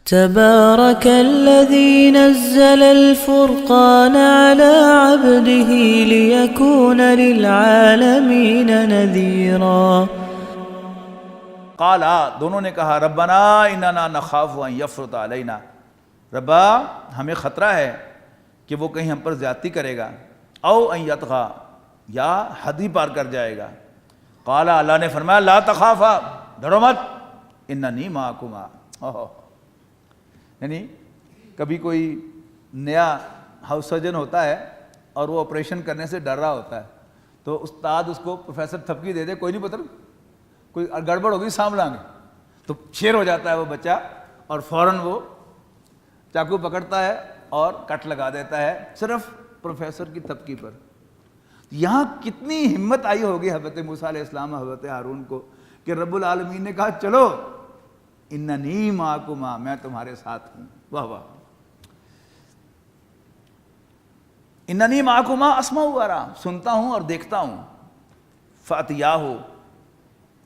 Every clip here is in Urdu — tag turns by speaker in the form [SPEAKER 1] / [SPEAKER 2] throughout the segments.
[SPEAKER 1] تبارك الذي نزل الفرقان على عبده ليكون للعالمين نذيرا۔
[SPEAKER 2] قالا، دونوں نے کہا ربنا اننا نخاف ان یفرط علینا، ربا ہمیں خطرہ ہے کہ وہ کہیں ہم پر زیادتی کرے گا، او ان یطغی، یا حد ہی پار کر جائے گا۔ قالا، اللہ نے فرمایا لا تخافا، ڈرو مت، اننی معکما۔ یعنی کبھی کوئی نیا ہاؤس سرجن ہوتا ہے اور وہ آپریشن کرنے سے ڈر رہا ہوتا ہے، تو استاد اس کو پروفیسر تھپکی دے دے، کوئی نہیں پتہ کوئی گڑبڑ ہوگی سانبھ لیں گے، تو شیر ہو جاتا ہے وہ بچہ اور فوراً وہ چاقو پکڑتا ہے اور کٹ لگا دیتا ہے صرف پروفیسر کی تھپکی پر۔ یہاں کتنی ہمت آئی ہوگی حضرت موسیٰ علیہ السلام حضرت ہارون کو کہ رب العالمین نے کہا چلو اننی معکما، میں تمہارے ساتھ ہوں۔ واہ واہ، اننی معکما اسمع و ارا، سنتا ہوں اور دیکھتا ہوں۔ فاتیاہ،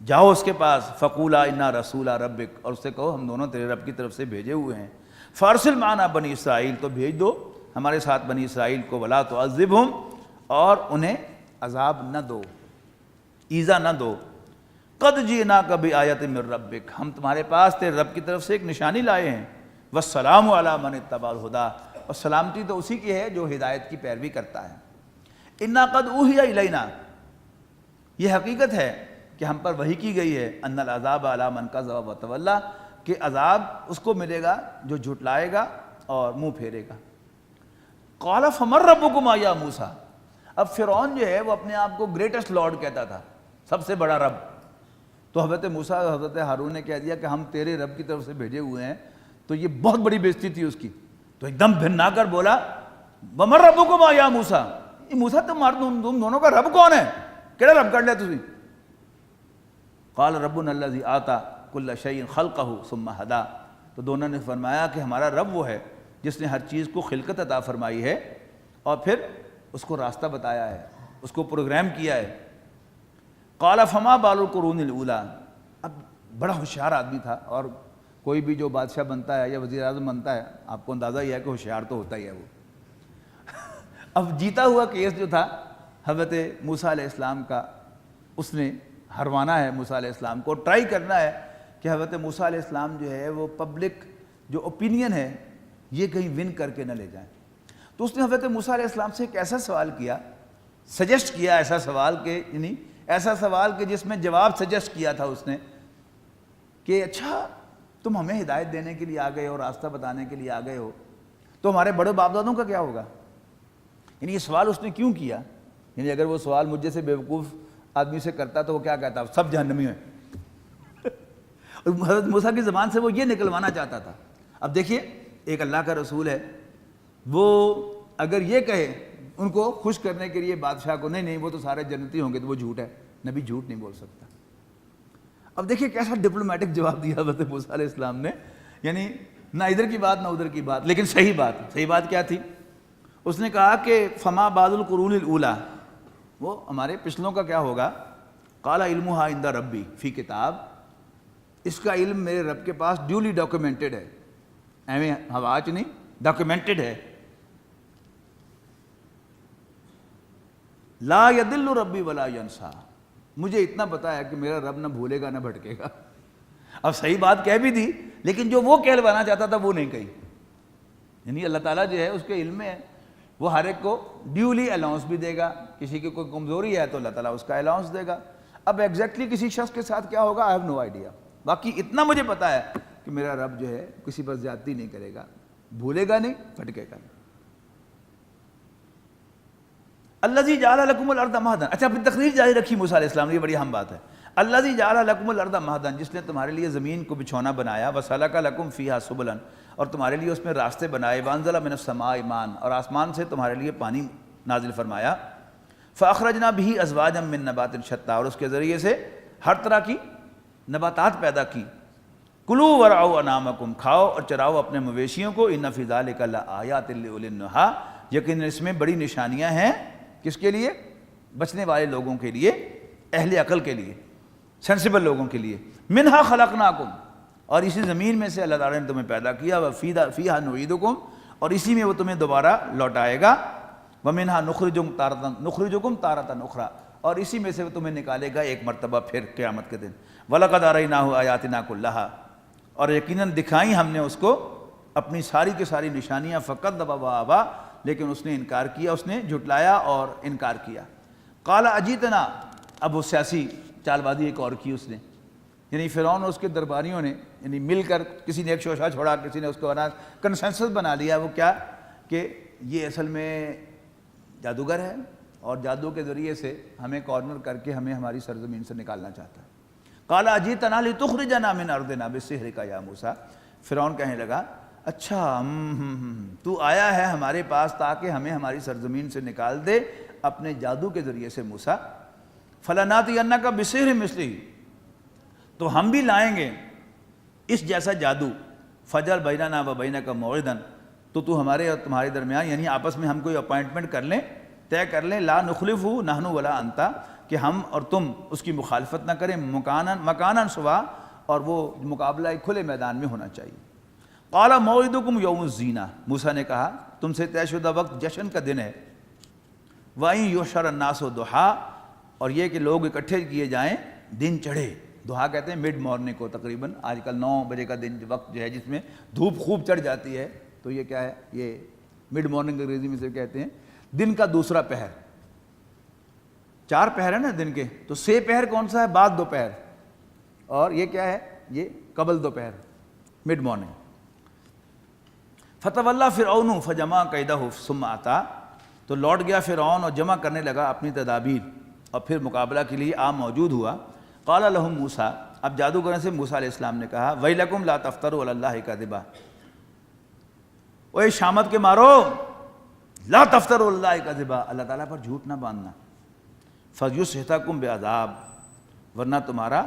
[SPEAKER 2] جاؤ اس کے پاس، فقولا انا رسول ربک، اور اس سے کہو ہم دونوں تیرے رب کی طرف سے بھیجے ہوئے ہیں۔ فارسل معنا بنی اسرائیل، تو بھیج دو ہمارے ساتھ بنی اسرائیل کو، ولا تعذبہم، اور انہیں عذاب نہ دو، ایذا نہ دو۔ قد جئناک بآیۃ من ربک، ہم تمہارے پاس تیرے رب کی طرف سے ایک نشانی لائے ہیں۔ والسلام علی من اتبع الہدی، اور سلامتی تو اسی کی ہے جو ہدایت کی پیروی کرتا ہے۔ انا قد اوحی الینا، یہ حقیقت ہے کہ ہم پر وحی کی گئی ہے، ان العذاب علی من کذب وتولی، کہ عذاب اس کو ملے گا جو جھٹلائے گا اور منہ پھیرے گا۔ قال فمن ربکما یا موسیٰ، اب فرعون جو ہے وہ اپنے آپ کو گریٹسٹ لارڈ کہتا تھا، سب سے بڑا رب، تو حضرت موسیٰ حضرت ہارون نے کہہ دیا کہ ہم تیرے رب کی طرف سے بھیجے ہوئے ہیں، تو یہ بہت بڑی بےزتی تھی اس کی، تو ایک دم بھنا کر بولا ومن ربکما یا موسیٰ، یہ موسیٰ تم دونوں کا رب کون ہے، کیڑا رب کر لیا تسی؟ قال ربنا الذی آتی کل شیء خلقہ ثم ہدی، تو دونوں نے فرمایا کہ ہمارا رب وہ ہے جس نے ہر چیز کو خلقت عطا فرمائی ہے اور پھر اس کو راستہ بتایا ہے، اس کو پروگرام کیا ہے۔ قال فما بال القرون الاولی، اب بڑا ہوشیار آدمی تھا، اور کوئی بھی جو بادشاہ بنتا ہے یا وزیر اعظم بنتا ہے آپ کو اندازہ ہی ہے کہ ہوشیار تو ہوتا ہی ہے وہ۔ اب جیتا ہوا کیس جو تھا حضرت موسیٰ علیہ السلام کا، اس نے ہروانا ہے موسیٰ علیہ السلام کو، ٹرائی کرنا ہے کہ حضرت موسیٰ علیہ السلام جو ہے وہ پبلک جو اوپینین ہے یہ کہیں ون کر کے نہ لے جائیں۔ تو اس نے حضرت موسیٰ علیہ السلام سے ایک ایسا سوال کیا، سجیسٹ کیا ایسا سوال کہ یعنی ایسا سوال کہ جس میں جواب سجیسٹ کیا تھا اس نے کہ اچھا تم ہمیں ہدایت دینے کے لیے آ گئے ہو، راستہ بتانے کے لیے آ گئے ہو، تو ہمارے بڑے باپ دادوں کا کیا ہوگا؟ یعنی یہ سوال اس نے کیوں کیا؟ یعنی اگر وہ سوال مجھ جیسے بیوقوف آدمی سے کرتا تو وہ کیا کہتا؟ سب جہنمی ہیں۔ اور حضرت موسیٰ کی زبان سے وہ یہ نکلوانا چاہتا تھا۔ اب دیکھیے ایک اللہ کا رسول ہے، وہ اگر یہ کہے ان کو خوش کرنے کے لیے بادشاہ کو نہیں وہ تو سارے جنتی ہوں گے، تو وہ جھوٹ ہے، نبی جھوٹ نہیں بول سکتا۔ اب دیکھیے کیسا ڈپلومیٹک جواب دیا حضرت موسیٰ علیہ السلام نے، یعنی نہ ادھر کی بات نہ ادھر کی بات، لیکن صحیح بات کیا تھی؟ اس نے کہا کہ فما بعد القرون الاولی، وہ ہمارے پچھلوں کا کیا ہوگا؟ قال علمھا عند ربی فی کتاب، اس کا علم میرے رب کے پاس ڈیولی ڈاکیومنٹڈ ہے، ایویں ہواچ نہیں، ڈاکیومنٹڈ ہے۔ لا یضل ربی ولا ینسیٰ، مجھے اتنا پتا ہے کہ میرا رب نہ بھولے گا نہ بھٹکے گا۔ اب صحیح بات کہہ بھی دی، لیکن جو وہ کہلوانا چاہتا تھا وہ نہیں کہی۔ یعنی اللہ تعالیٰ جو ہے اس کے علم میں ہے، وہ ہر ایک کو ڈیولی الاؤنس بھی دے گا، کسی کی کوئی کمزوری ہے تو اللہ تعالیٰ اس کا الاؤنس دے گا۔ اب ایگزیکٹلی کسی شخص کے ساتھ کیا ہوگا آئی ہیو نو آئیڈیا، باقی اتنا مجھے پتا ہے کہ میرا رب جو ہے کسی پر زیادتی نہیں کرے گا، بھولے گا نہیں، پھٹکے گا نہیں۔ الذی جعل لکم الارض مہدا، اچھا پھر تقریر جاری رکھی موسیٰ علیہ السلام نے، یہ بڑی اہم بات ہے۔ الذی جعل لکم الارض مہدا، جس نے تمہارے لیے زمین کو بچھونا بنایا، وسلک لکم فیہا سبلا، اور تمہارے لیے اس میں راستے بنائے، وانزل من السماء ماء، اور آسمان سے تمہارے لیے پانی نازل فرمایا، فاخرجنا به ازواجا من نبات شتى، اور اس کے ذریعے سے ہر طرح کی نباتات پیدا کی۔ کلوا ورعوا انعامکم، کھاؤ اور چراؤ اپنے مویشیوں کو، ان فی ذلک لآیات لأولی النہی، یقیناً اس میں بڑی نشانیاں ہیں، کس کے لیے؟ بچنے والے لوگوں کے لیے، اہل عقل کے لیے، سینسیبل لوگوں کے لیے۔ منہا خلقناکم، اور اسی زمین میں سے اللہ تعالیٰ نے تمہیں پیدا کیا، فیہا نعیدکم، اور اسی میں وہ تمہیں دوبارہ لوٹائے گا، ومنہا نخرجکم تارۃ اخری، اور اسی میں سے وہ تمہیں نکالے گا ایک مرتبہ پھر قیامت کے دن، وَلَقَدْ أَرَيْنَاهُ آیَاتِنَا كُلَّهَا، اور یقیناً دکھائیں ہم نے اس کو اپنی ساری کی ساری نشانیاں، فَكَذَّبَ وَأَبَىٰ، لیکن اس نے انکار کیا، اس نے جھٹلایا اور انکار کیا۔ قَالَ أَجِئْتَنَا، اب وہ سیاسی چال بازی ایک اور کی اس نے، یعنی فرعون اور اس کے درباریوں نے یعنی مل کر کسی نے ایک شوشہ چھوڑا، کسی نے اس کو کنسنسس بنا لیا، وہ کیا کہ یہ اصل میں جادوگر ہے اور جادو کے ذریعے سے ہمیں کارنر کر کے ہمیں ہماری سرزمین سے نکالنا چاہتا ہے۔ قَالَ أَجِئْتَنَا لِتُخْرِجَنَا مِنْ أَرْضِنَا بِسِحْرِكَ يَا موسیٰ، فرعون کہنے لگا اچھا تو آیا ہے ہمارے پاس تاکہ ہمیں ہماری سرزمین سے نکال دے اپنے جادو کے ذریعے سے موسیٰ، فَلَنَأْتِيَنَّكَ بِسِحْرٍ مِثْلِهِ، تو ہم بھی لائیں گے اس جیسا جادو، فَجْعَلْ بَيْنَنَا وَبَيْنَكَ مَوْعِدًا، تو ہمارے اور تمہارے درمیان یعنی آپس میں ہم کوئی اپائنٹمنٹ کر لیں، طے کر لیں، لا نخلفہ نحن ولا انت، کہ ہم اور تم اس کی مخالفت نہ کریں، مکاناً سوا، اور وہ مقابلہ ایک کھلے میدان میں ہونا چاہیے۔ قال موعدکم یوم الزینہ، موسیٰ نے کہا تم سے طے شدہ وقت جشن کا دن ہے، وَإِن يُحْشَرَ النَّاسُ ضُحًى، اور یہ کہ لوگ اکٹھے کیے جائیں دن چڑھے، دہا کہتے ہیں مڈ مارننگ کو، تقریباً آج کل 9 بجے کا دن وقت جو ہے جس میں دھوپ خوب چڑھ جاتی ہے، تو یہ کیا ہے، یہ مڈ مارننگ انگریزی میں سے کہتے ہیں دن کا دوسرا پہر۔ 4 پہر ہے نا دن کے، تو 6 پہر کون سا ہے، بعد دوپہر، اور یہ کیا ہے، یہ قبل دوپہر، مڈ مارننگ۔ فَتَوَلَّىٰ فِرْعَوْنُ فَجَمَعَ كَيْدَهُ ثُمَّ أَتَىٰ، تو لوٹ گیا فرعون اور جمع کرنے لگا اپنی تدابیر، اور پھر مقابلہ کے لیے موجود ہوا۔ قال لهم موسیٰ، اب جادوگروں سے موسیٰ علیہ السلام نے کہا ویلکم لا تفتروا علی اللہ کذبا، اوے شامت کے مارو، لا تفتروا علی اللہ کذبا، اللہ تعالیٰ پر جھوٹ نہ باندھنا، فیسحتکم بعذاب، ورنہ تمہارا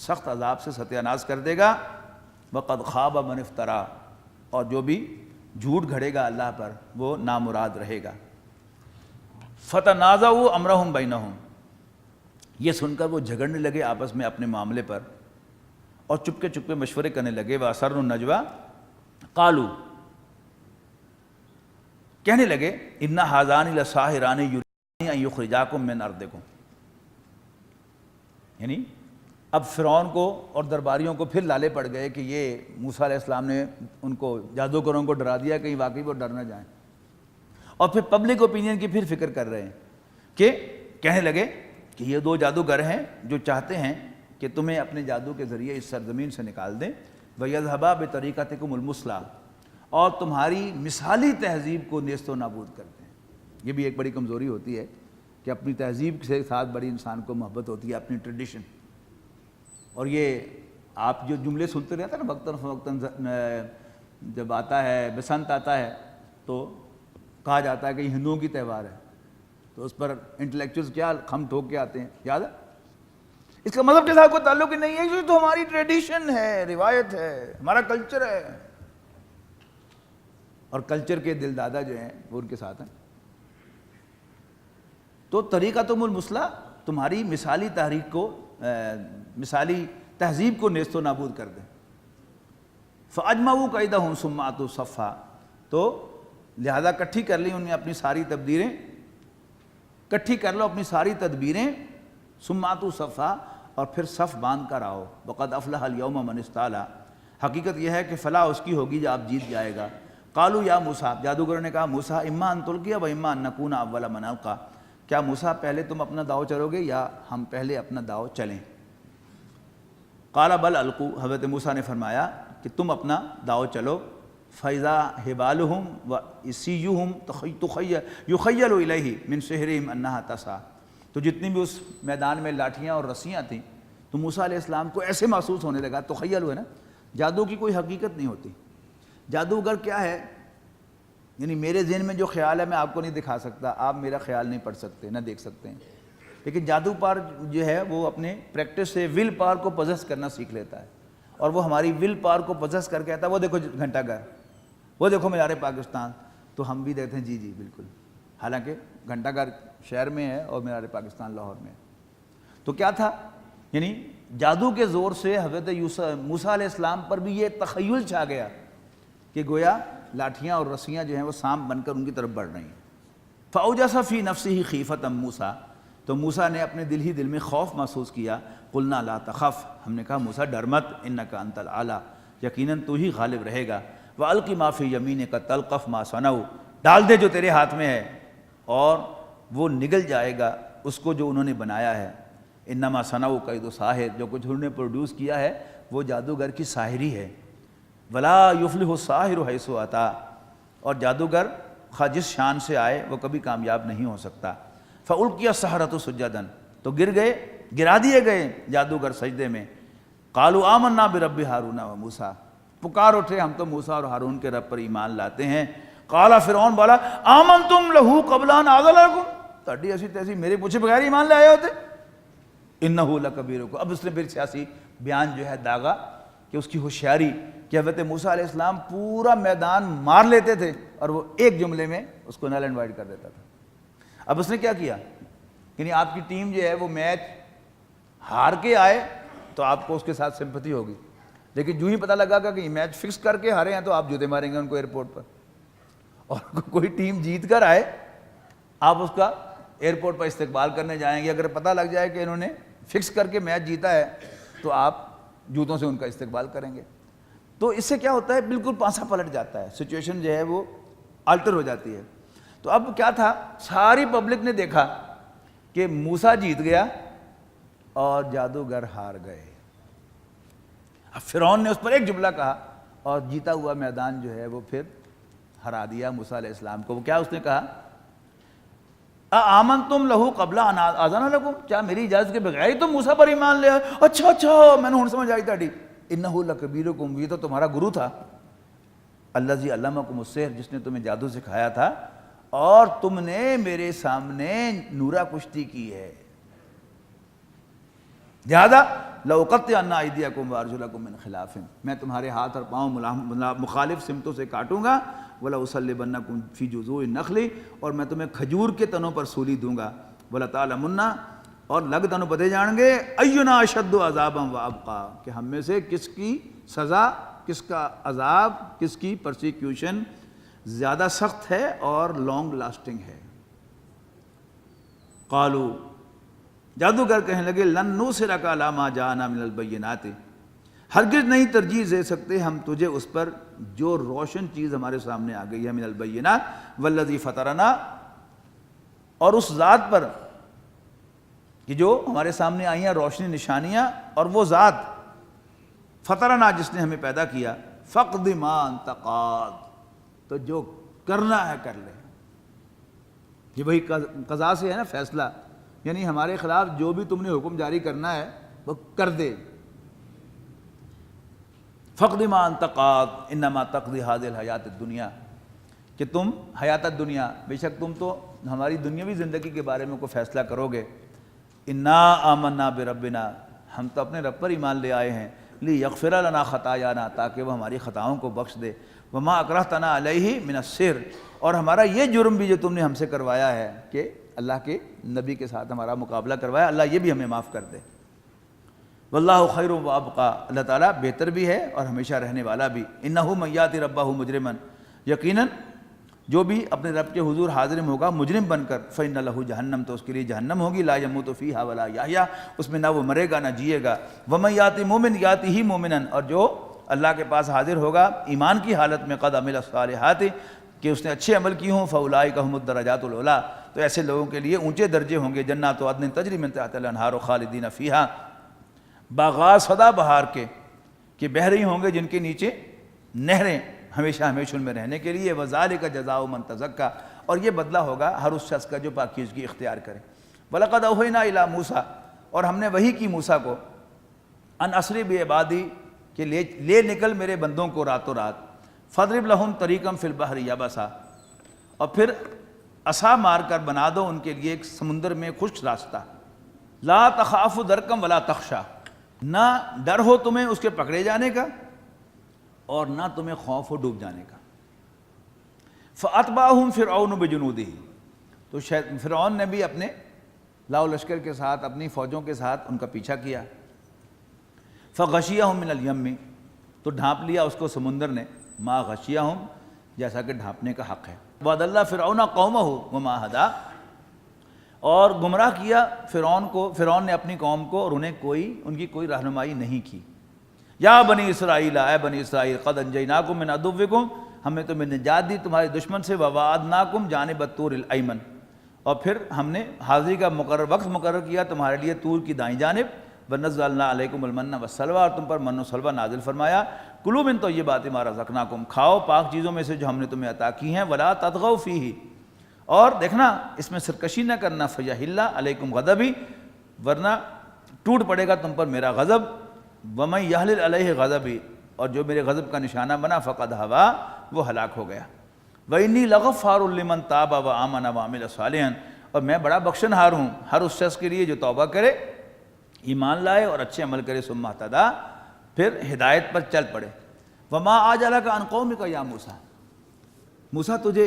[SPEAKER 2] سخت عذاب سے ستیہ ناز کر دے گا، وقد خاب من افترا، اور جو بھی جھوٹ گھڑے گا اللہ پر وہ نامراد رہے گا۔ فتنازعوا امرهم بینہم، یہ سن کر وہ جھگڑنے لگے آپس میں اپنے معاملے پر، اور چپکے چپکے مشورے کرنے لگے، وَأَسَرُّوا النَّجْوَىٰ قَالُوا، کہنے لگے إِنَّ هَٰذَانِ لَسَاحِرَانِ يُرِيدَانِ أَن يُخْرِجَاكُم مِّنْ أَرْضِكُمْ، یعنی اب فرعون کو اور درباریوں کو پھر لالے پڑ گئے کہ یہ موسیٰ علیہ السلام نے ان کو جادوگروں کو ڈرا دیا، کہیں واقعی وہ ڈر نہ جائیں، اور پھر پبلک اوپینین کی پھر فکر کر رہے ہیں کہ کہنے لگے کہ یہ 2 جادوگر ہیں جو چاہتے ہیں کہ تمہیں اپنے جادو کے ذریعے اس سرزمین سے نکال دیں، وَيَذْهَبَا بِطَرِيقَتِكُمُ الْمُثْلَىٰ، اور تمہاری مثالی تہذیب کو نیست و نابود کرتے ہیں۔ یہ بھی ایک بڑی کمزوری ہوتی ہے کہ اپنی تہذیب کے ساتھ بڑی انسان کو محبت ہوتی ہے، اپنی ٹریڈیشن، اور یہ آپ جو جملے سنتے رہتے ہیں نا وقتاً فوقتاً، جب آتا ہے بسنت آتا ہے تو کہا جاتا ہے کہ یہ ہندوؤں کی تہوار ہے، تو اس پر انٹلیکچوئلز کیا ہم ٹھوک کے آتے ہیں، یاد ہے؟ اس کا مذہب کے ساتھ کوئی تعلق ہی نہیں ہے، یہ تو ہماری ٹریڈیشن ہے، روایت ہے، ہمارا کلچر ہے، اور کلچر کے دل دادا جو ہیں وہ ان کے ساتھ ہیں۔ تو طریقتم المثلیٰ، تمہاری مثالی تحریک کو، مثالی تہذیب کو نیست و نابود کر دیں۔ فَأَجْمَعُوا كَيْدَهُمْ ثُمَّ أَتَوْا صَفًّا، تو لہذا کٹھی کر لی انہوں نے اپنی ساری تدبیریں، کٹھی کر لو اپنی ساری تدبیریں، ثُمَّ أَتَوْا صَفًّا، اور پھر صف باندھ کر آؤ، وَقَدْ أَفْلَحَ الْيَوْمَ مَنِ اسْتَعْلَىٰ، حقیقت یہ ہے کہ فلاح اس کی ہوگی جو آپ جیت جائے گا۔ قالوا یا موسیٰ، جادوگروں نے کہا موسیٰ اما ان تلقی و اما ان نکون اول من القیٰ، کیا موسیٰ پہلے تم اپنا داؤ چلو گے یا ہم پہلے اپنا داؤ چلیں؟ قال بل القوا، حضرت موسیٰ نے فرمایا کہ تم اپنا داؤ چلو۔ فَإِذَا حِبَالُهُمْ وَعِصِيُّهُمْ يُخَيَّلُ إِلَيْهِ مِنْ سِحْرِهِمْ أَنَّهَا تَسْعَىٰ، تو جتنی بھی اس میدان میں لاٹھیاں اور رسیاں تھیں تو موسیٰ علیہ السلام کو ایسے محسوس ہونے لگا، تخیل ہوئے نا، جادو کی کوئی حقیقت نہیں ہوتی، جادوگر کیا ہے، یعنی میرے ذہن میں جو خیال ہے میں آپ کو نہیں دکھا سکتا، آپ میرا خیال نہیں پڑھ سکتے نہ دیکھ سکتے ہیں، لیکن جادو پار جو ہے وہ اپنے پریکٹس سے ول پاور کو پوزیس کرنا سیکھ لیتا ہے، اور وہ ہماری ول پاور کو پوزیس کر کے کہتا ہے وہ دیکھو گھنٹہ گھر، وہ دیکھو مینار پاکستان، تو ہم بھی دیکھتے ہیں جی جی بالکل، حالانکہ گھنٹہ گھر شہر میں ہے اور مینار پاکستان لاہور میں ہے۔ تو کیا تھا، یعنی جادو کے زور سے حضرت موسیٰ علیہ السلام پر بھی یہ تخیل چھا گیا کہ گویا لاٹھیاں اور رسیاں جو ہیں وہ سانپ بن کر ان کی طرف بڑھ رہی ہیں۔ فَأَوْجَسَ فِي نَفْسِهِ خِیفَةً موسیٰ، تو موسیٰ نے اپنے دل ہی دل میں خوف محسوس کیا۔ قُلْنَا لَا تَخَفْ، ہم نے کہا موسیٰ ڈر مت، إِنَّكَ أَنْتَ الْأَعْلَىٰ، یقیناً تو ہی غالب رہے گا۔ وَأَلْقِ مَا فِي يَمِينِكَ تَلْقَفْ مَا صَنَعُوا، ڈال دے جو تیرے ہاتھ میں ہے اور وہ نگل جائے گا اس کو جو انہوں نے بنایا ہے۔ انما صنعوا کید ساحر، جو کچھ انہوں نے پروڈیوس کیا ہے وہ جادوگر کی ساحری ہے۔ ولا یفلح الساحر حیث اتی، اور جادوگر خواہ جس شان سے آئے وہ کبھی کامیاب نہیں ہو سکتا۔ فالقی السحرۃ سجدا، تو گرا دیے گئے جادوگر سجدے میں۔ قالوا آمنا برب ہارون و موسیٰ، پکار اٹھے ہم تو موسیٰ اور ہارون کے رب پر ایمان لاتے ہیں۔ قال فرعون بولا آمنتم لہ قبل ان آذن لکم، تہاڈی ایسی تیسی میرے پوچھے بغیر ایمان لے آئے ہوتے۔ انہ لکبیرکم، اب اس نے پھر سیاسی بیان جو ہے داغا کہ اس کی ہوشیاری کہ حضرت موسیٰ علیہ السلام پورا میدان مار لیتے تھے اور وہ ایک جملے میں اس کو نل اینڈ وائڈ کر دیتا تھا۔ اب اس نے کیا کیا، یعنی آپ کی ٹیم جو ہے وہ میچ ہار کے آئے تو آپ کو اس کے ساتھ سمپتھی ہوگی، لیکن جو ہی پتہ لگا کہ یہ میچ فکس کر کے ہارے ہیں تو آپ جوتے ماریں گے ان کو ایئرپورٹ پر۔ اور کوئی ٹیم جیت کر آئے آپ اس کا ایئرپورٹ پر استقبال کرنے جائیں گے، اگر پتہ لگ جائے کہ انہوں نے فکس کر کے میچ جیتا ہے تو آپ جوتوں سے ان کا استقبال کریں گے۔ تو اس سے کیا ہوتا ہے، بالکل پانسا پلٹ جاتا ہے، سچویشن جو ہے وہ آلٹر ہو جاتی ہے۔ تو اب کیا تھا، ساری پبلک نے دیکھا کہ موسیٰ جیت گیا اور جادوگر ہار گئے۔ اب فرعون نے اس پر ایک جملہ کہا اور جیتا ہوا میدان جو ہے وہ پھر ہرا دیا موسیٰ علیہ السلام کو۔ وہ کیا اس نے کہا، آمنتم لہ قبل ان آذن لکم، کیا میری اجازت کے بغیر ہی تم موسیٰ پر ایمان لے آئے؟ اچھا میں نے ہن سمجھ آئی تاڑی، انہ لکبیرکم، یہ تو تمہارا گرو تھا، الذی علمکم السحر، جس نے تمہیں جادو سکھایا تھا، اور تم نے میرے سامنے نورہ کشتی کی ہے، لہذا لأقطعن ایدیکم وارجلکم من خلاف، میں تمہارے ہاتھ اور پاؤں مخالف سمتوں سے کاٹوں گا، وَلَأُصَلِّبَنَّكُمْ فِي جُذُوعِ النَّخْلِ، اور میں تمہیں کھجور کے تنوں پر سولی دوں گا، وَلَتَعْلَمُنَّ، اور لگ تنوں پتے جان گے، أَيُّنَا أَشَدُّ عَذَابًا وَأَبْقَىٰ، کہ ہم میں سے کس کی سزا، کس کا عذاب، کس کی پرسیکیوشن زیادہ سخت ہے اور لانگ لاسٹنگ ہے۔ قالوا، جادوگر کہنے لگے، لن نُؤْثِرَكَ عَلَىٰ مَا جَاءَنَا مِنَ الْبَيِّنَاتِ، ہرگز نہیں ترجیح دے سکتے ہم تجھے اس پر جو روشن چیز ہمارے سامنے آ گئی ہے، من البینات والذی فطرنا، اور اس ذات پر کہ جو ہمارے سامنے آئی ہیں روشنی نشانیاں، اور وہ ذات فطرنا جس نے ہمیں پیدا کیا، فقد ما انت قاض، تو جو کرنا ہے کر لے۔ یہ وہی قضاء سے ہے نا، فیصلہ، یعنی ہمارے خلاف جو بھی تم نے حکم جاری کرنا ہے وہ کر دے۔ فقد ما انت قاض انما تقضی هذه الحیات الدنیا، کہ تم حیات الدنیا، بے شک تم تو ہماری دنیاوی زندگی کے بارے میں کوئی فیصلہ کرو گے۔ انا آمنا بربنا، ہم تو اپنے رب پر ایمان لے آئے ہیں، لیغفر لنا خطایانا، تاکہ وہ ہماری خطاؤں کو بخش دے، وما اکرہتنا علیہ من السحر، اور ہمارا یہ جرم بھی جو تم نے ہم سے کروایا ہے کہ اللہ کے نبی کے ساتھ ہمارا مقابلہ کروایا، اللہ یہ بھی ہمیں معاف کر دے۔ واللہ خیر و ابقیٰ، اللہ تعالیٰ بہتر بھی ہے اور ہمیشہ رہنے والا بھی۔ انہ من یأتی ربہ مجرما، یقیناً جو بھی اپنے رب کے حضور حاضر ہوگا مجرم بن کر، فإن لہ جہنم، تو اس کے لیے جہنم ہوگی، لا یموت فیہا ولا یحیا، اس میں نہ وہ مرے گا نہ جیے گا۔ ومن یأتی مومن یأتیہ مومنا، اور جو اللہ کے پاس حاضر ہوگا ایمان کی حالت میں، قد عمل الصالحات، کہ اس نے اچھے عمل کی ہوں، فاولئک ھم الدرجات العلیٰ، تو ایسے لوگوں کے لیے اونچے درجے ہوں گے، جنات عدن تجری من تحتہا الانہار خالدین فیہا، باغات سدا بہار کے کہ بہہ رہی ہوں گے جن کے نیچے نہریں، ہمیشہ ہمیشہ ان میں رہنے کے لیے۔ وذالک جزاء من تزکیٰ، اور یہ بدلہ ہوگا ہر اس شخص کا جو پاکیزگی اختیار کرے۔ وَلَقَدْ أَوْحَيْنَا إِلَىٰ مُوسَىٰ، اور ہم نے وحی کی موسیٰ کو، ان اسری بعبادی، کہ لے نکل میرے بندوں کو راتوں رات، فَاضْرِبْ لَهُمْ طَرِيقًا فِي الْبَحْرِ يَبَسًا، اور پھر عصا مار کر بنا دو ان کے لیے ایک سمندر میں خشک راستہ، لا تخاف درکم ولا تخشا، نہ ڈر ہو تمہیں اس کے پکڑے جانے کا اور نہ تمہیں خوف ہو ڈوب جانے کا۔ فَأَتْبَعَهُمْ فِرْعَوْنُ بِجُنُودِهِ، تو فرعون نے بھی اپنے لاؤ لشکر کے ساتھ، اپنی فوجوں کے ساتھ ان کا پیچھا کیا۔ فغشیہم من الیم، تو ڈھانپ لیا اس کو سمندر نے، ما غشیہم، جیسا کہ ڈھانپنے کا حق ہے۔ وَأَضَلَّ فِرْعَوْنَ قَوْمَهُ وَمَا هَدَىٰ، اور گمراہ کیا فرعون نے اپنی قوم کو، اور انہیں ان کی کوئی رہنمائی نہیں کی۔ یا بنی اسرائیل، اے بنی اسرائیل، قد انجیناکم من عدوکم، ہم نے تمہیں نجات دی تمہارے دشمن سے، وواعدناکم جانب الطور الایمن، اور پھر ہم نے حاضری کا وقت مقرر کیا تمہارے لیے طور کی دائیں جانب، ونزلنا علیکم المن والسلویٰ، اور تم پر من و سلوہ نازل فرمایا، کلوا من طیبات ما رزقناکم، کھاؤ پاک چیزوں میں سے جو ہم نے تمہیں عطا کی ہیں، ولا تطغوا فیہ، اور دیکھنا اس میں سرکشی نہ کرنا، فیحل علیکم غضبی، ورنہ ٹوٹ پڑے گا تم پر میرا غضب، ومن یحلل علیہ غضبی، اور جو میرے غضب کا نشانہ بنا، فقد ہوا، وہ ہلاک ہو گیا۔ وَإِنِّي لَغَفَّارٌ لِمَن تَابَ وَآمَنَ وَعَمِلَ صَالِحًا، اور میں بڑا بخشن ہار ہوں ہر اس شخص کے لیے جو توبہ کرے، ایمان لائے اور اچھے عمل کرے، ثم اہتدیٰ، پھر ہدایت پر چل پڑے۔ وَمَا أَعْجَلَكَ عَنْ قَوْمِكَ يَا موسیٰ، موسیٰ تجھے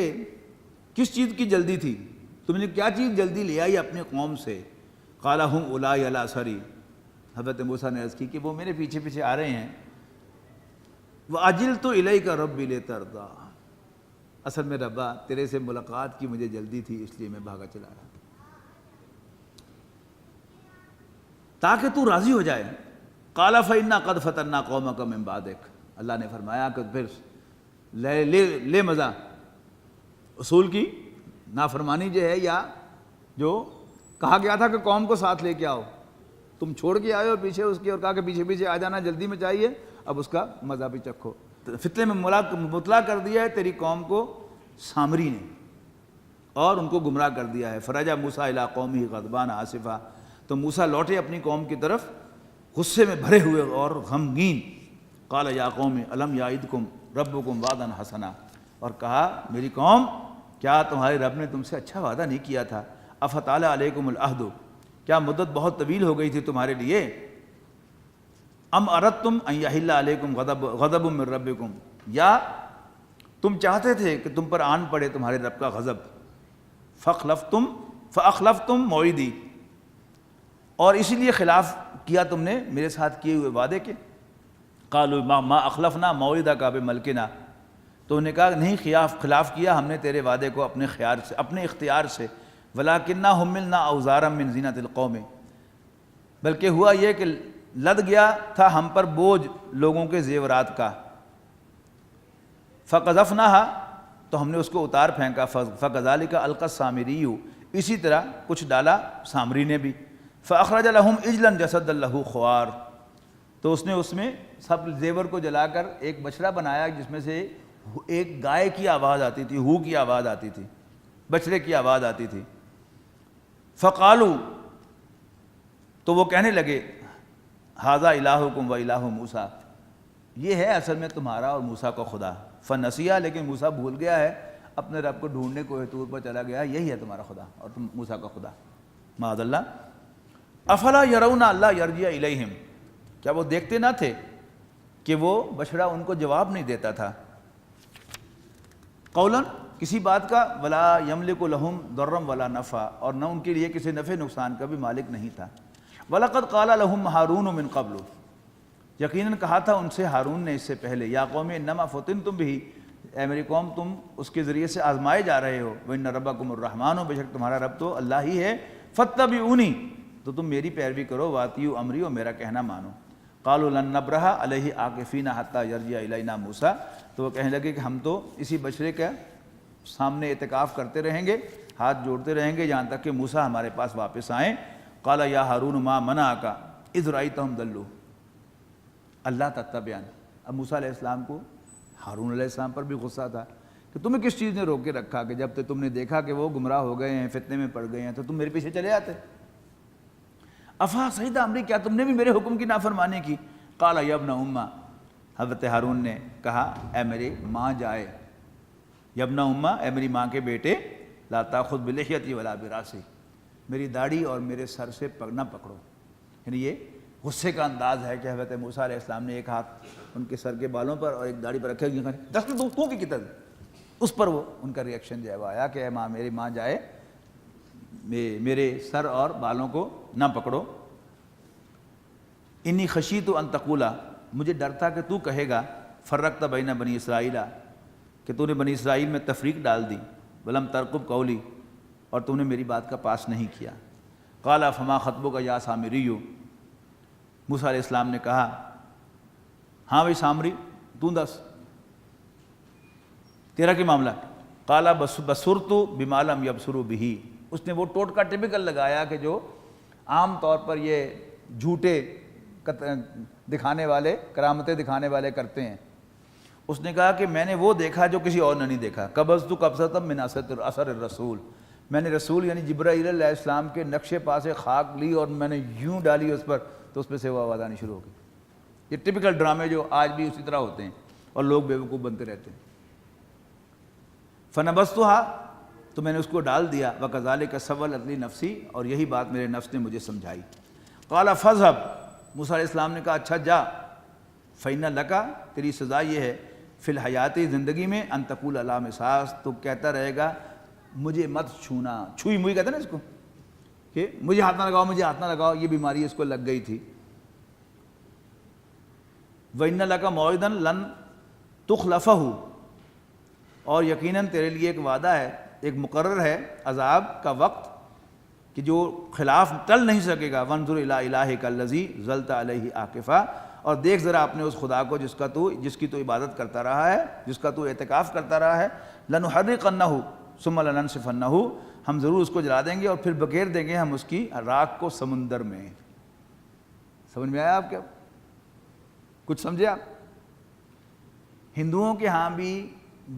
[SPEAKER 2] کس چیز کی جلدی تھی، تم نے کیا چیز جلدی لے آئی اپنے قوم سے؟ قَالَ هُمْ أُولَٰئِكَ عَلَىٰ أَثَرِي، حضرت موسیٰ نے عرض کی کہ وہ میرے پیچھے پیچھے آ رہے ہیں۔ وَعَجِلْتُ إِلَيْكَ رَبِّ لِتَرْضَىٰ، اصل میں ربا تیرے سے ملاقات کی مجھے جلدی تھی، اس لیے میں بھاگا چلا رہا تاکہ تو راضی ہو جائے۔ قَالَ فَإِنَّا قَدْ فَتَنَّا قَوْمَكَ مِن بَعْدِكَ، اللہ نے فرمایا کہ پھر لے مزہ، اصول کی نافرمانی جو ہے، یا جو کہا گیا تھا کہ قوم کو ساتھ لے کے آؤ، تم چھوڑ کے آئے ہو پیچھے اس کی، اور کہا کہ پیچھے پیچھے آ جانا، جلدی میں چاہیے، اب اس کا مزہ بھی چکھو۔ فتنے میں مطلع کر دیا ہے تیری قوم کو سامری نے، اور ان کو گمراہ کر دیا ہے۔ فرجع موسیٰ الی قومہ غضبان آسفا، تو موسیٰ لوٹے اپنی قوم کی طرف غصے میں بھرے ہوئے اور غمگین۔ قال یا قوم الم یعدکم ربکم وعدا حسنا، اور کہا میری قوم، کیا تمہارے رب نے تم سے اچھا وعدہ نہیں کیا تھا؟ افطال علیکم العہد، کیا مدت بہت طویل ہو گئی تھی تمہارے لیے؟ ام اردتم ان یحل علیکم غضب من ربکم، یا تم چاہتے تھے کہ تم پر آن پڑے تمہارے رب کا غضب؟ فاخلفتم موعدی، اور اسی لیے خلاف کیا تم نے میرے ساتھ کیے ہوئے وعدے کے۔ قالوا ما اخلفنا موعدک بملکنا، تو انہوں نے کہا نہیں، خلاف کیا ہم نے تیرے وعدے کو اپنے اختیار سے۔ ولکننا حملنا اوزارا من زینت القوم، بلکہ ہوا یہ کہ لد گیا تھا ہم پر بوجھ لوگوں کے زیورات کا۔ فقذفناها، تو ہم نے اس کو اتار پھینکا۔ فکذالک القی السامری، اسی طرح کچھ ڈالا سامری نے بھی۔ فاخرج لهم عجلا جسدا له خوار، تو اس نے اس میں سب زیور کو جلا کر ایک بچڑا بنایا جس میں سے ایک گائے کی آواز آتی تھی، ہو کی آواز آتی تھی، بچڑے کی آواز آتی تھی۔ فقالوا، تو وہ کہنے لگے، ھذا الہکم و الہ موسیٰ، یہ ہے اصل میں تمہارا اور موسیٰ کا خدا۔ فنسیا، لیکن موسیٰ بھول گیا ہے، اپنے رب کو ڈھونڈنے کوہ طور پر چلا گیا، یہی ہے تمہارا خدا اور تم موسیٰ کا خدا، معاذ اللہ۔ افلا یرون اللہ یرجع الیہم، کیا وہ دیکھتے نہ تھے کہ وہ بچڑا ان کو جواب نہیں دیتا تھا؟ قولاً، کسی بات کا، ولا یملک لہم ضرا ولا نفع، اور نہ ان کے لیے کسی نفع نقصان کا بھی مالک نہیں تھا۔ وَلَقَدْ قَالَ لَهُمْ هَارُونُ مِن قَبْلُ، یقیناً کہا تھا ان سے ہارون نے اس سے پہلے، یا قوم انما فتنتم بہ، اے میری قوم تم اس کے ذریعے سے آزمائے جا رہے ہو۔ وَإِنَّ رَبَّكُمُ الرَّحْمَنُ، بے شک تمہارا رب تو اللہ ہی ہے۔ فَاتَّبِعُونِی، تو تم میری پیروی کرو، وَأَطِیعُوا امری، اور میرا کہنا مانو۔ قَالُوا لَن نَبْرَحَ عَلَیہ عَاکِفِینَ حَتَّى یرجع الینا موسیٰ، تو وہ کہنے لگے کہ ہم تو اسی بچڑے کے سامنے اعتکاف کرتے رہیں گے، ہاتھ جوڑتے رہیں گے یہاں تک کہ موسیٰ ہمارے پاس واپس آئیں۔ قال یا ہارون ما منعک اذ رأیتہم ضلوا اللہ تتبعن، اب موسیٰ علیہ السلام کو ہارون علیہ السلام پر بھی غصہ تھا کہ تمہیں کس چیز نے روک کے رکھا کہ جب تم نے دیکھا کہ وہ گمراہ ہو گئے ہیں، فتنے میں پڑ گئے ہیں، تو تم میرے پیچھے چلے آتے؟ افا سعید امری، کیا تم نے بھی میرے حکم کی نافرمانی کی؟ قال یا ابن امہ، حضرت ہارون نے کہا اے میری ماں جائے، یا ابن امہ، اے میری ماں کے بیٹے، لا تاخذ بلحیتی ولا براسی، میری داڑھی اور میرے سر سے نہ پکڑو۔ یعنی یہ غصے کا انداز ہے کہ حضرت موسیٰ علیہ السلام نے ایک ہاتھ ان کے سر کے بالوں پر اور ایک داڑھی پر رکھے، دست تو کی کتاب، اس پر وہ ان کا ریئیکشن جو ہے وہ آیا کہ اے ماں، میری ماں جائے، میرے سر اور بالوں کو نہ پکڑو۔ انی خشیت ان تقولا، مجھے ڈر تھا کہ تو کہے گا فرقت بین بنی اسرائیل، کہ تو نے بنی اسرائیل میں تفریق ڈال دی، ولم ترقب قولی، اور تو نے میری بات کا پاس نہیں کیا۔ قال فما خطبک یا سامری، موسیٰ علیہ السلام نے کہا ہاں بھائی سامری تو دس تیرا کیا معاملہ؟ قال بصرت بما لم یبصروا بہ، اس نے وہ ٹوٹکا ٹپیکل لگایا کہ جو عام طور پر یہ جھوٹے دکھانے والے، کرامتیں دکھانے والے کرتے ہیں۔ اس نے کہا کہ میں نے وہ دیکھا جو کسی اور نے نہیں دیکھا، قبضت قبضۃ من اثر الرسول، میں نے رسول یعنی جبرائیل علیہ السلام کے نقشے پا سے خاک لی اور میں نے یوں ڈالی اس پر، تو اس پہ سے وہ آواز آنی شروع ہو گئی۔ یہ ٹپیکل ڈرامے جو آج بھی اسی طرح ہوتے ہیں اور لوگ بیوقوف بنتے رہتے ہیں۔ فنبذتها، تو میں نے اس کو ڈال دیا، وکذالک سولت لی نفسی، اور یہی بات میرے نفس نے مجھے سمجھائی۔ قال فاذهب، موسیٰ علیہ السلام نے کہا اچھا جا، فإن لک، تیری سزا یہ ہے، فی الحیات، زندگی میں، ان تقول لا مساس، تو کہتا رہے گا مجھے مت چھونا، چھوئی موئی کہتے ہیں نا اس کو، کہ مجھے ہاتھ نہ لگاؤ، مجھے ہاتھ نہ لگاؤ، یہ بیماری اس کو لگ گئی تھی۔ وإن لک موعدا لن تخلفہ، اور یقیناً تیرے لیے ایک وعدہ ہے، ایک مقرر ہے عذاب کا وقت کہ جو خلاف ٹل نہیں سکے گا۔ وانظر الی الہک الذی ظلت علیہ عاکفا، اور دیکھ ذرا اپنے اس خدا کو جس کی تو عبادت کرتا رہا ہے، جس کا تو اعتکاف کرتا رہا ہے۔ لنحرقنہ ثم لننسفنہ، ہم ضرور اس کو جلا دیں گے اور پھر بکیر دیں گے ہم اس کی راکھ کو سمندر میں۔ سمجھ میں آیا آپ کیا؟ کچھ سمجھے آپ؟ ہندوؤں کے ہاں بھی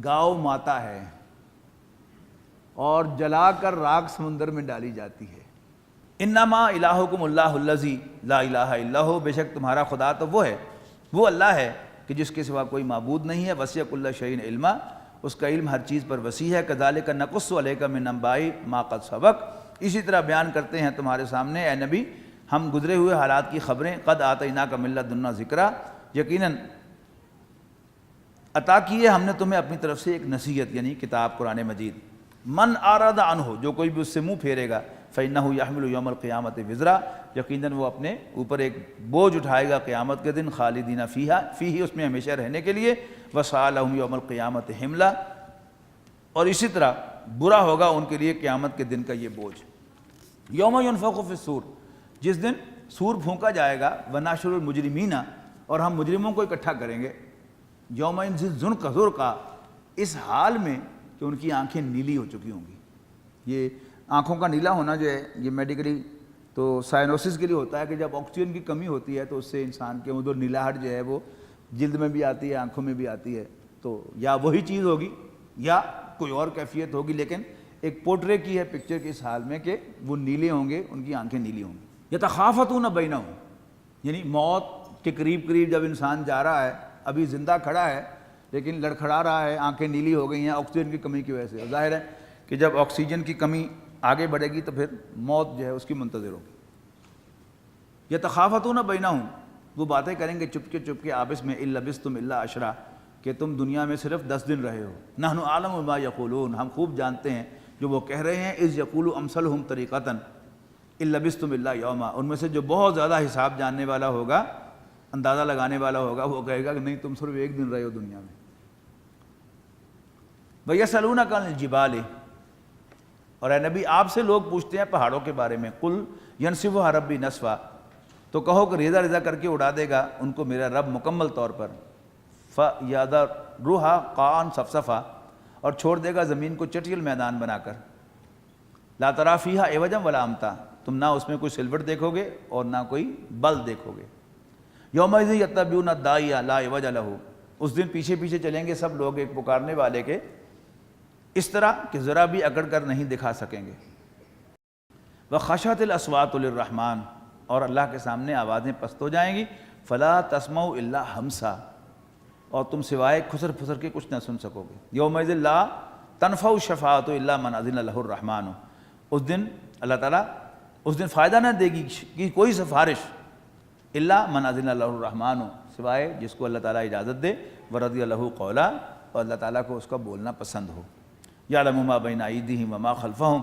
[SPEAKER 2] گاؤ ماتا ہے اور جلا کر راکھ سمندر میں ڈالی جاتی ہے۔ انما الہکم اللہ الذی لا الہ الا ہو، بے شک تمہارا خدا تو وہ ہے، وہ اللہ ہے کہ جس کے سوا کوئی معبود نہیں ہے۔ وسع کل شیء علما، اس کا علم ہر چیز پر وسیع ہے۔ کذالک نقص علیک من انباء ما قد سبق، اسی طرح بیان کرتے ہیں تمہارے سامنے اے نبی ہم گزرے ہوئے حالات کی خبریں۔ قد آتیناک من لدنا ذکرا، یقیناً عطا کیے ہم نے تمہیں اپنی طرف سے ایک نصیحت یعنی کتاب قرآن مجید۔ من اعرض عنہ، جو کوئی بھی اس سے منہ پھیرے گا، فإنہ یحمل یوم القیامت وزرا، یقیناً وہ اپنے اوپر ایک بوجھ اٹھائے گا قیامت کے دن، خالدین فیہ، اس میں ہمیشہ رہنے کے لیے، وساء لہم یوم القیامت حملا، اور اسی طرح برا ہوگا ان کے لیے قیامت کے دن کا یہ بوجھ۔ یوم ینفخ فی الصور، جس دن سور پھونکا جائے گا، ونحشر المجرمین، اور ہم مجرموں کو اکٹھا کریں گے، یوم زرقا، اس حال میں کہ ان کی آنکھیں نیلی ہو چکی ہوں گی۔ یہ آنکھوں کا نیلا ہونا جو ہے یہ میڈیکلی تو سائنوسس کے لیے ہوتا ہے کہ جب آکسیجن کی کمی ہوتی ہے تو اس سے انسان کے اندر نیلاہٹ جو ہے وہ جلد میں بھی آتی ہے، آنکھوں میں بھی آتی ہے، تو یا وہی چیز ہوگی یا کوئی اور کیفیت ہوگی، لیکن ایک پورٹرے کی ہے پکچر کے اس حال میں کہ وہ نیلے ہوں گے، ان کی آنکھیں نیلی ہوں گی۔ یتخافتون بینہم، یعنی موت کے قریب قریب جب انسان جا رہا ہے، ابھی زندہ کھڑا ہے لیکن لڑکھڑا رہا ہے، آنکھیں نیلی ہو گئی ہیں آکسیجن کی کمی کی وجہ سے، ظاہر ہے کہ جب آکسیجن کی کمی آگے بڑھے گی تو پھر موت جو ہے اس کی منتظر ہوگی۔ یتخافتون بینہم، وہ باتیں کریں گے چپ کے آپس میں، ان لبثتم الا عشرا، کہ تم دنیا میں صرف 10 دن رہے ہو۔ نحن اعلم بما یقولون، ہم خوب جانتے ہیں جو وہ کہہ رہے ہیں، اذ یقول امثلہم طریقۃ ان لبثتم الا یوما، ان میں سے جو بہت زیادہ حساب جاننے والا ہوگا، اندازہ لگانے والا ہوگا، وہ کہے گا کہ نہیں تم صرف 1 دن رہے ہو دنیا میں۔ وَيَسْأَلُونَكَ عَنِ الْجِبَالِ، اور اے نبی آپ سے لوگ پوچھتے ہیں پہاڑوں کے بارے میں، قُلْ يَنْسِفُهَا رَبِّي نَسْفًا، تو کہو کہ ریزہ ریزہ کر کے اڑا دے گا ان کو میرا رب مکمل طور پر، فَيَذَرُهَا قَاعًا صَفْصَفًا، اور چھوڑ دے گا زمین کو چٹیل میدان بنا کر، لَا تَرَىٰ فِيهَا عِوَجًا وَلَا أَمْتًا، تم نہ اس میں کوئی سلوٹ دیکھو گے اور نہ کوئی بل دیکھو گے۔ یومئذ یتبعون الداعی لا عوج لہ، اس دن پیچھے پیچھے چلیں گے سب لوگ ایک پکارنے والے کے، اس طرح کہ ذرا بھی اکڑ کر نہیں دکھا سکیں گے۔ وخشعت الاصوات للرحمن، اور اللہ کے سامنے آوازیں پست ہو جائیں گی، فلا تسمعوا الا ہمسا، اور تم سوائے کھسر پھسر کے کچھ نہ سن سکو گے۔ یومئذ لا تنفع الشفاعۃ الا من اذن لہ الرحمن، اس دن اللہ تعالیٰ اس دن فائدہ نہ دے گی کہ کوئی سفارش، الا من اذن لہ الرحمن، سوائے جس کو اللہ تعالیٰ اجازت دے، ورضی لہ قولا، اور اللہ تعالیٰ کو اس کا بولنا پسند ہو۔ یعلم ما بین ایدیہم وما خلفہم،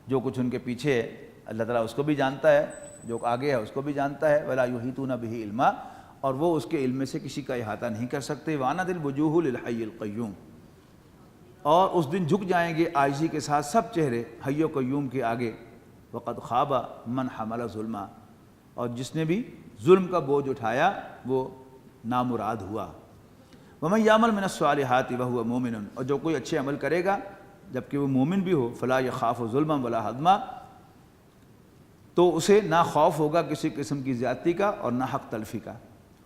[SPEAKER 2] جو کچھ ان کے پیچھے ہے اللہ تعالیٰ اس کو بھی جانتا ہے جو آگے ہے اس کو بھی جانتا ہے، ولا یحیطون بہ علما، اور وہ اس کے علم سے کسی کا احاطہ نہیں کر سکتے، وعنت الوجوہ للحی القیوم، اور اس دن جھک جائیں گے عاجزی کے ساتھ سب چہرے حی و قیوم کے آگے، وقد خاب من حمل ظلما، اور جس نے بھی ظلم کا بوجھ اٹھایا وہ نامراد ہوا، ومن یعمل من الصالحات وهو مؤمن، اور جو کوئی اچھے عمل کرے گا جبکہ وہ مومن بھی ہو، فلا یخاف ظلما ولا ہضما، تو اسے نہ خوف ہوگا کسی قسم کی زیادتی کا اور نہ حق تلفی کا،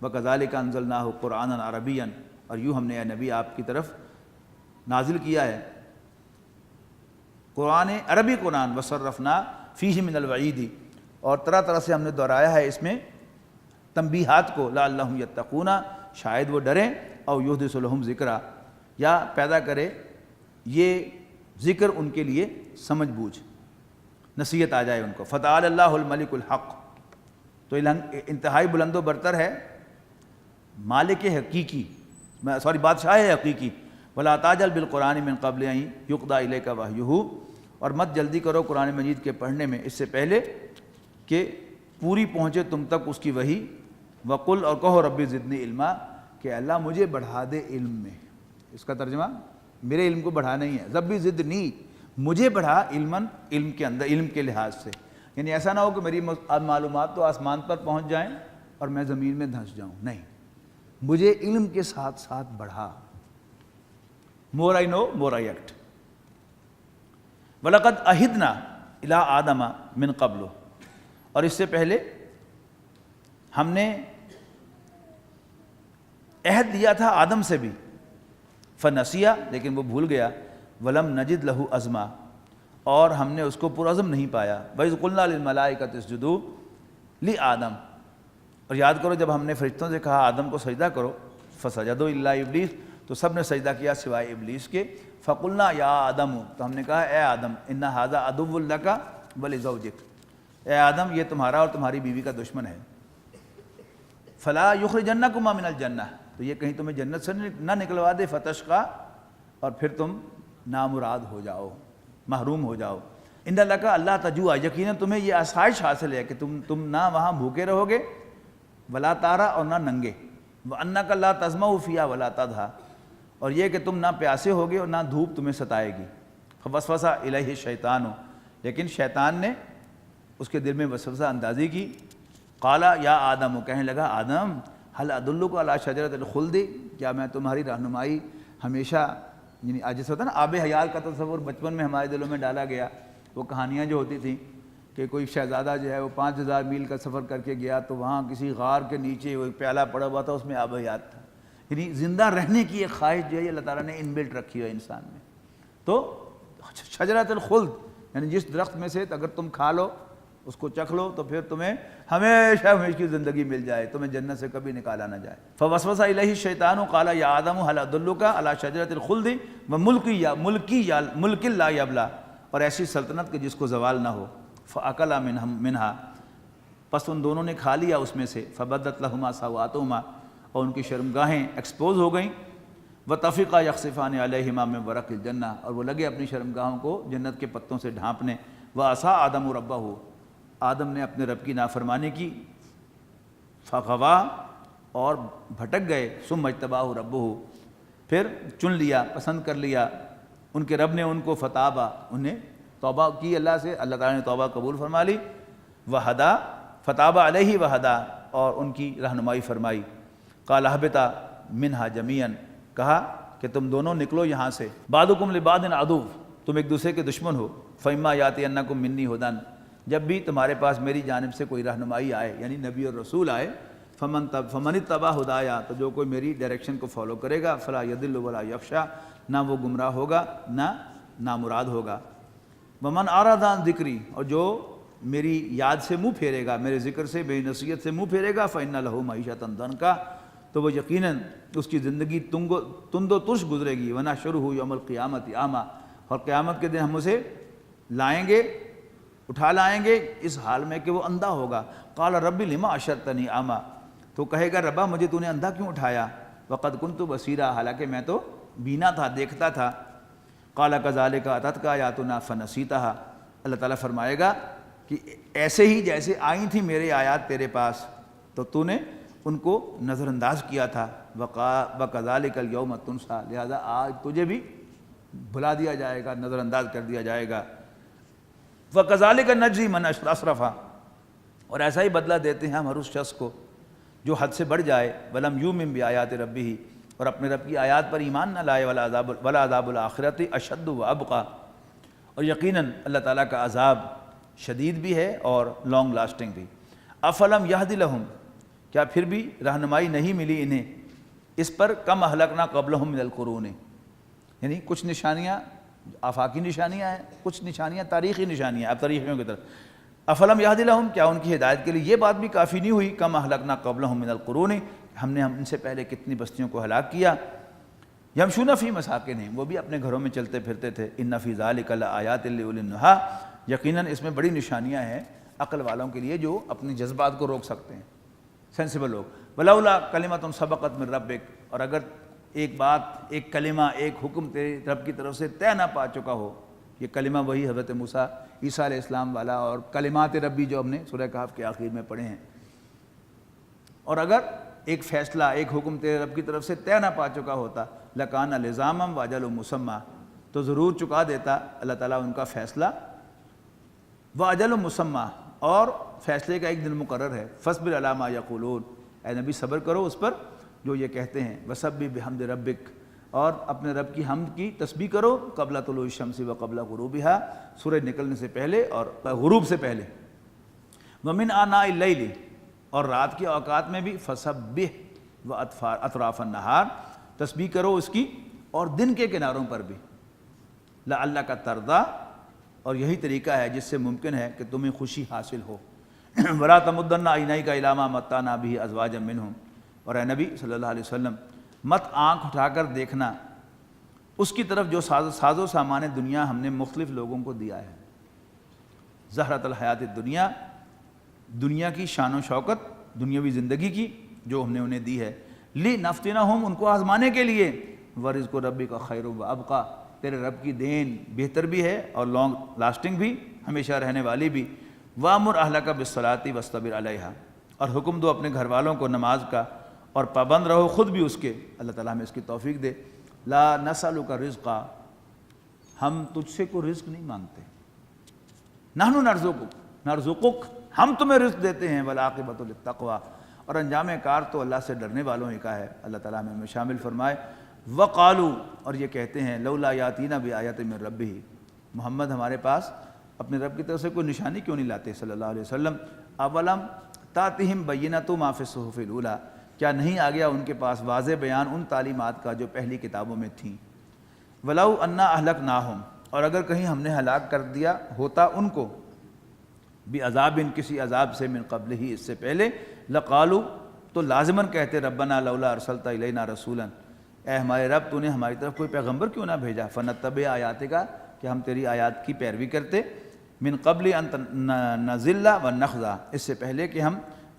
[SPEAKER 2] وکذالک انزلناہ قرآنا عربیا، اور یوں ہم نے اے نبی آپ کی طرف نازل کیا ہے قرآن عربی قرآن، وصرفنا فیہ من الوعید، اور طرح طرح سے ہم نے دہرایا ہے اس میں تنبیہات کو، لعلہم یتقون، شاید وہ ڈریں، او یحدث لہم ذکرا، یا پیدا کرے یہ ذکر ان کے لیے سمجھ بوجھ، نصیحت آ جائے ان کو، فتعال اللہ الملک الحق، تو انتہائی بلند و برتر ہے مالک حقیقی، بادشاہ حقیقی، ولا تعجل بالقرآن من قبل ان یقضی الیک وحیہ، اور مت جلدی کرو قرآن مجید کے پڑھنے میں اس سے پہلے کہ پوری پہنچے تم تک اس کی وحی، وقل، اور کہو ربی زدنی علما، کہ اللہ مجھے بڑھا دے علم میں، اس کا ترجمہ میرے علم کو بڑھانا ہی ہے، ربی زدنی، مجھے بڑھا علماً، علم کے اندر، علم کے لحاظ سے، یعنی ایسا نہ ہو کہ میری معلومات تو آسمان پر پہنچ جائیں اور میں زمین میں دھنس جاؤں، نہیں، مجھے علم کے ساتھ ساتھ بڑھا، مور آئی نو مور آئی ایکٹ، وَلَقَدْ عَهِدْنَا إِلَىٰ آدَمَ مِن قَبْلُ، اور اس سے پہلے ہم نے عہد لیا تھا آدم سے بھی، فنسیا، لیکن وہ بھول گیا، ولم نجد لہو عزما، اور ہم نے اس کو پرعزم نہیں پایا، وَإِذْ قُلْنَا لِلْمَلَائِكَةِ اسْجُدُوا لِآدَمَ، اور یاد کرو جب ہم نے فرشتوں سے کہا آدم کو سجدہ کرو، فسجدوا إِلَّا إِبْلِيسَ، تو سب نے سجدہ کیا سوائے ابلیس کے، فَقُلْنَا يَا آدَمُ، تو ہم نے کہا اے آدم، إِنَّ هَذَا عَدُوٌّ لَكَ وَلِزَوْجِكَ، اے آدم یہ تمہارا اور تمہاری بیوی کا دشمن ہے، فَلَا يُخْرِجَنَّكُمَا مِنَ الْجَنَّةِ، تو یہ کہیں تمہیں جنت سے نہ نکلوا دے، فَتَشْقَىٰ، اور پھر تم نامراد ہو جاؤ، محروم ہو جاؤ، اِنَّ لَكَ أَلَّا تَجُوعَ، یقیناً تمہیں یہ آسائش حاصل ہے کہ تم نہ وہاں بھوکے رہو گے، ولا تارا، اور نہ ننگے، وَأَنَّكَ لَا تَظْمَأُ فِيهَا وَلَا تَضْحَىٰ، اور یہ کہ تم نہ پیاسے ہوگے اور نہ دھوپ تمہیں ستائے گی، فوسوس الیہ الشیطان، لیکن شیطان نے اس کے دل میں وسوسہ اندازی کی، قال یا آدم، کہنے لگا آدم، هل ادلک علی شجرۃ الخلد، کیا میں تمہاری رہنمائی ہمیشہ، یعنی جیسے ہوتا ہے نا آب حیات کا تصور بچپن میں ہمارے دلوں میں ڈالا گیا، وہ کہانیاں جو ہوتی تھیں کہ کوئی شہزادہ جو ہے وہ 5000 میل کا سفر کر کے گیا تو وہاں کسی غار کے نیچے وہ ایک پیالہ پڑا ہوا تھا، اس میں آب حیات تھا، یعنی زندہ رہنے کی ایک خواہش جو ہے اللہ تعالیٰ نے ان بلٹ رکھی ہے انسان میں، تو شجرۃ الخلد، یعنی جس درخت میں سے اگر تم کھا لو، اس کو چکھ لو، تو پھر تمہیں ہمیشہ ہمیشہ کی زندگی مل جائے، تمہیں جنت سے کبھی نکالا نہ جائے، فوسوس الیہ الشیطان قال یا آدم هل ادلک علی شجرۃ الخلد وملک لا یبلی، اور ایسی سلطنت کہ جس کو زوال نہ ہو، فاکلا منہا، پس ان دونوں نے کھا لیا اس میں سے، فبدت لہما سوآتہما، اور ان کی شرمگاہیں ایکسپوز ہو گئیں، وطفقا یخصفان علیہما من ورق الجنہ، اور وہ لگے اپنی شرمگاہوں کو جنت کے پتوں سے ڈھانپنے، وعصی آدم ربہ، آدم نے اپنے رب کی نافرمانی کی، فغوا، اور بھٹک گئے، ثم اجتباہ ربہ، پھر چن لیا، پسند کر لیا ان کے رب نے ان کو، فتابہ، انہیں توبہ کی اللہ سے، اللہ تعالیٰ نے توبہ قبول فرما لی، وہدا، فتابہ علیہ وہدا، اور ان کی رہنمائی فرمائی، قال اہبطا منہا جمیعا، کہا کہ تم دونوں نکلو یہاں سے، بعضکم لبعض عدو، تم ایک دوسرے کے دشمن ہو، فإما یأتینکم منی ھدی، جب بھی تمہارے پاس میری جانب سے کوئی رہنمائی آئے، یعنی نبی اور رسول آئے، فمن اتبع ھدایا، تو جو کوئی میری ڈائریکشن کو فالو کرے گا، فلا یضل ولا یخشی، نہ وہ گمراہ ہوگا نہ نامراد ہوگا، ومن اعرض عن ذکری، اور جو میری یاد سے منہ پھیرے گا، میرے ذکر سے، میری نصیحت سے منہ پھیرے گا، فإن لہ معیشۃ ضنکا، تو وہ یقیناً اس کی زندگی تند و ترش گزرے گی، ونحشرہ یوم القیامۃ اعمی، اور قیامت کے دن ہم اسے لائیں گے، اٹھا لائیں گے اس حال میں کہ وہ اندھا ہوگا، قال رب لما حشرتنی اعمی، تو کہے گا ربا مجھے تو نے اندھا کیوں اٹھایا، وقد کنت بصیرا، حالانکہ میں تو بینا تھا، دیکھتا تھا، قال کذالک اتتک آیاتنا فنسیتھا، اللہ تعالیٰ فرمائے گا کہ ایسے ہی جیسے آئی تھیں میرے آیات تیرے پاس تو تو نے ان کو نظر انداز کیا تھا، وَكَذَلِكَ الْيَوْمَ تُنْسَىٰ، لہذا آج تجھے بھی بھلا دیا جائے گا، نظر انداز کر دیا جائے گا۔ وَكَذَلِكَ نَجْزِي مَنْ أَسْرَفَ، اور ایسا ہی بدلہ دیتے ہیں ہم ہر اس شخص کو جو حد سے بڑھ جائے، وَلَمْ يُؤْمِن بِآيَاتِ رَبِّهِ، اور اپنے رب کی آیات پر ایمان نہ لائے، وَلَعَذَابُ الْآخِرَةِ أَشَدُّ وَأَبْقَىٰ، اور یقیناً اللہ تعالیٰ کا عذاب شدید بھی ہے اور لانگ لاسٹنگ بھی۔ أَفَلَمْ يَهْدِ لَهُمْ، کیا پھر بھی رہنمائی نہیں ملی انہیں اس پر، کم اہلکنا قبلہم من القرون، یعنی کچھ نشانیاں آفاقی نشانیاں ہیں، کچھ نشانیاں تاریخی نشانیاں، اب تاریخیوں کی طرف۔ افلم یہد لہم، کیا ان کی ہدایت کے لیے یہ بات بھی کافی نہیں ہوئی، کم اہلکنا قبلہم من القرون، ہم نے ان سے پہلے کتنی بستیوں کو ہلاک کیا۔ یمشون فی مساکنہم، وہ بھی اپنے گھروں میں چلتے پھرتے تھے۔ ان فی ذلک لآیات لأولی النہی، یقیناً اس میں بڑی نشانیاں ہیں عقل والوں کے لیے جو اپنے جذبات کو روک سکتے ہیں، سینسیبل لوگ۔ ولولا کلمۃ سبقت من ربک، اور اگر ایک بات، ایک کلمہ، ایک حکم تیرے رب کی طرف سے طے نہ پا چکا ہو، یہ کلمہ وہی حضرت موسیٰ عیسیٰ علیہ السلام والا اور کلمات ربی جو ہم نے سورہ کہف کے آخر میں پڑھے ہیں، اور اگر ایک فیصلہ، ایک حکم تیرے رب کی طرف سے طے نہ پا چکا ہوتا، لکان لزاما واجل مسمى، تو ضرور چکا دیتا اللہ تعالیٰ ان کا فیصلہ، واجل مسمى، اور فیصلے کا ایک دن مقرر ہے۔ فاصبر علی ما یقولون، اے نبی صبر کرو اس پر جو یہ کہتے ہیں، وسبح بحمد ربک، اور اپنے رب کی حمد کی تسبیح کرو، قبل طلوع الشمس و قبل غروبها، سورج نکلنے سے پہلے اور غروب سے پہلے۔ ومن آناء اللیل، اور رات کے اوقات میں بھی، فسبح و اطراف النہار، تسبیح کرو اس کی اور دن کے کناروں پر بھی۔ لعلک ترضی، اور یہی طریقہ ہے جس سے ممکن ہے کہ تمہیں خوشی حاصل ہو۔ ولا تمدن عینیک الی ما متعنا بہ ازواجا منہم، اور اے نبی صلی اللہ علیہ وسلم مت آنکھ اٹھا کر دیکھنا اس کی طرف جو ساز و سامان دنیا ہم نے مختلف لوگوں کو دیا ہے۔ زہرۃ الحیات الدنیا، دنیا کی شان و شوکت، دنیاوی زندگی کی جو ہم نے انہیں دی ہے، لنفتنہم، ان کو آزمانے کے لیے، ورزق ربک خیر و ابقیٰ، تیرے رب کی دین بہتر بھی ہے اور لانگ لاسٹنگ بھی، ہمیشہ رہنے والی بھی۔ وامر اہلک بالصلاۃ واصطبر علیہا، اور حکم دو اپنے گھر والوں کو نماز کا اور پابند رہو خود بھی اس کے، اللہ تعالیٰ ہمیں اس کی توفیق دے۔ لا نسألک رزقا، ہم تجھ سے کوئی رزق نہیں مانگتے، نحن نرزقک، ہم تمہیں رزق دیتے ہیں، والعاقبۃ للتقوی، اور انجام کار تو اللہ سے ڈرنے والوں ہی کا ہے، اللہ تعالیٰ ہمیں شامل فرمائے۔ وقالوا، اور یہ کہتے ہیں، لولا یاتینا بآیۃ من ربہ، محمد ہمارے پاس اپنے رب کی طرف سے کوئی نشانی کیوں نہیں لاتے صلی اللہ علیہ وسلم۔ اولم تاتہم بینۃ ما فی الصحف الاولی، کیا نہیں آ گیا ان کے پاس واضح بیان ان تعلیمات کا جو پہلی کتابوں میں تھیں۔ ولو انا اہلکناہم، اور اگر کہیں ہم نے ہلاک کر دیا ہوتا ان کو، بعذاب، کسی عذاب سے، من قبل ہی، اس سے پہلے، لقالوا، تو لازماً کہتے، ربنا لولا ارسلت الینا رسولا، اے ہمارے رب تو نے ہماری طرف کوئی پیغمبر کیوں نہ بھیجا، فنتبع آیاتک، کہ ہم تیری آیات کی پیروی کرتے، من قبل ان نذل ونخزى، اس سے پہلے کہ ہم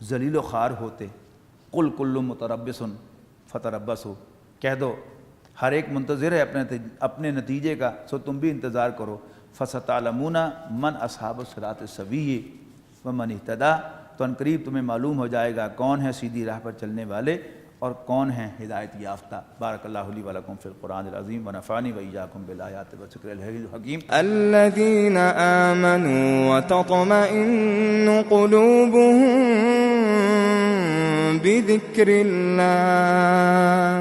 [SPEAKER 2] ذلیل و خوار ہوتے۔ قل کل متربص فتربصوا، کہہ دو ہر ایک منتظر ہے اپنے نتیجے کا، سو تم بھی انتظار کرو۔ فستعلمون من اصحاب الصراط السوی ومن اہتدی، تو ان قریب تمہیں معلوم ہو جائے گا کون ہے سیدھی راہ پر چلنے والے اور کون ہیں ہدایت یافتہ۔ بارک اللہ لی ولکم فی القرآن العظیم ونفعنی وإیاکم بالآیات والذکر الحکیم۔
[SPEAKER 3] الذین آمنوا وتطمئن قلوبهم بذکر اللہ